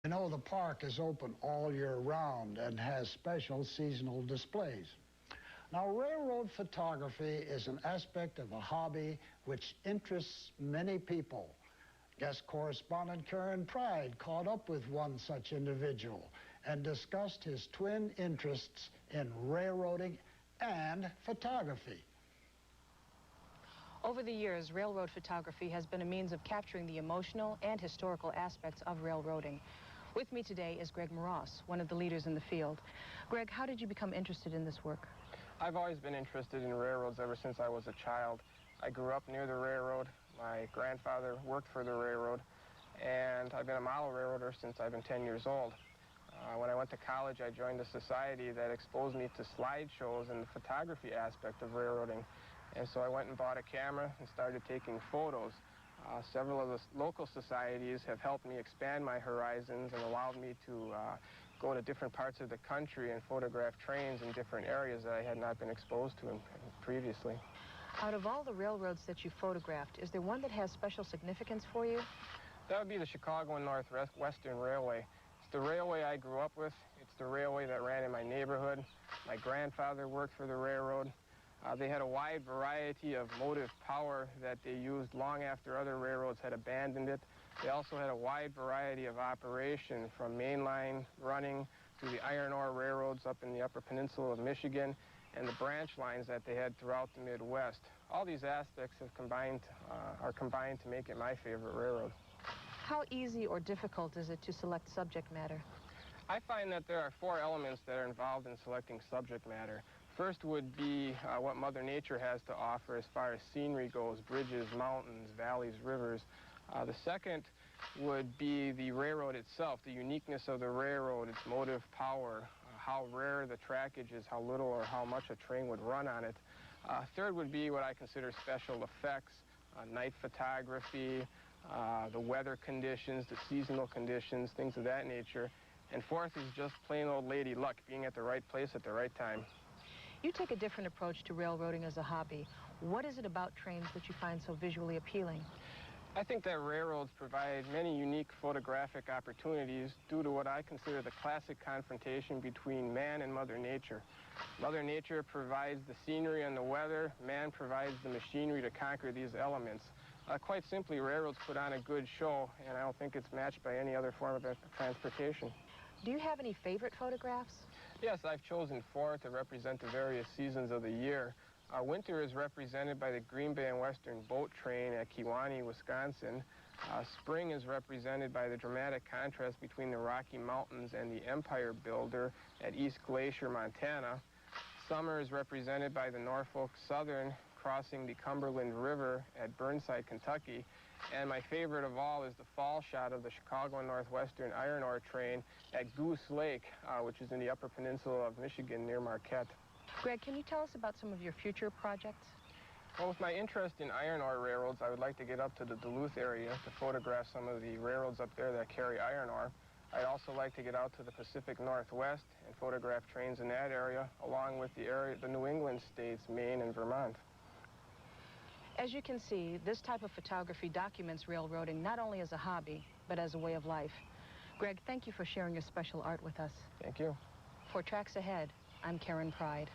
You know, the park is open all year round and has special seasonal displays. Now, railroad photography is an aspect of a hobby which interests many people. Guest correspondent Karen Pride caught up with one such individual and discussed his twin interests in railroading and photography. Over the years, railroad photography has been a means of capturing the emotional and historical aspects of railroading. With me today is Greg Morose, one of the leaders in the field. Greg, how did you become interested in this work? I've always been interested in railroads ever since I was a child. I grew up near the railroad. My grandfather worked for the railroad, and I've been a model railroader since I've been 10 years old. When I went to college, I joined a society that exposed me to slideshows and the photography aspect of railroading. And so I went and bought a camera and started taking photos. Several of the local societies have helped me expand my horizons and allowed me to go to different parts of the country and photograph trains in different areas that I had not been exposed to previously. Out of all the railroads that you photographed, is there one that has special significance for you? That would be the Chicago and Northwestern Railway. It's the railway I grew up with. It's the railway that ran in my neighborhood. My grandfather worked for the railroad. They had a wide variety of motive power that they used long after other railroads had abandoned it. They also had a wide variety of operation, from mainline running to the iron ore railroads up in the Upper Peninsula of Michigan and the branch lines that they had throughout the Midwest. All these aspects have are combined to make it my favorite railroad. How easy or difficult is it to select subject matter? I find that there are 4 elements that are involved in selecting subject matter. First would be what Mother Nature has to offer as far as scenery goes: bridges, mountains, valleys, rivers. The second would be the railroad itself, the uniqueness of the railroad, its motive power, how rare the trackage is, how little or how much a train would run on it. Third would be what I consider special effects, night photography, the weather conditions, the seasonal conditions, things of that nature. And fourth is just plain old lady luck, being at the right place at the right time. You take a different approach to railroading as a hobby. What is it about trains that you find so visually appealing? I think that railroads provide many unique photographic opportunities due to what I consider the classic confrontation between man and Mother Nature. Mother Nature provides the scenery and the weather. Man provides the machinery to conquer these elements. Quite simply, railroads put on a good show, and I don't think it's matched by any other form of transportation. Do you have any favorite photographs? Yes, I've chosen 4 to represent the various seasons of the year. Winter is represented by the Green Bay and Western Boat Train at Kewanee, Wisconsin. Spring is represented by the dramatic contrast between the Rocky Mountains and the Empire Builder at East Glacier, Montana. Summer is represented by the Norfolk Southern crossing the Cumberland River at Burnside, Kentucky. And my favorite of all is the fall shot of the Chicago and Northwestern iron ore train at Goose Lake, which is in the Upper Peninsula of Michigan near Marquette. Greg, can you tell us about some of your future projects? Well, with my interest in iron ore railroads, I would like to get up to the Duluth area to photograph some of the railroads up there that carry iron ore. I'd also like to get out to the Pacific Northwest and photograph trains in that area, along with the New England states, Maine and Vermont. As you can see, this type of photography documents railroading not only as a hobby, but as a way of life. Greg, thank you for sharing your special art with us. Thank you. For Tracks Ahead, I'm Karen Pride.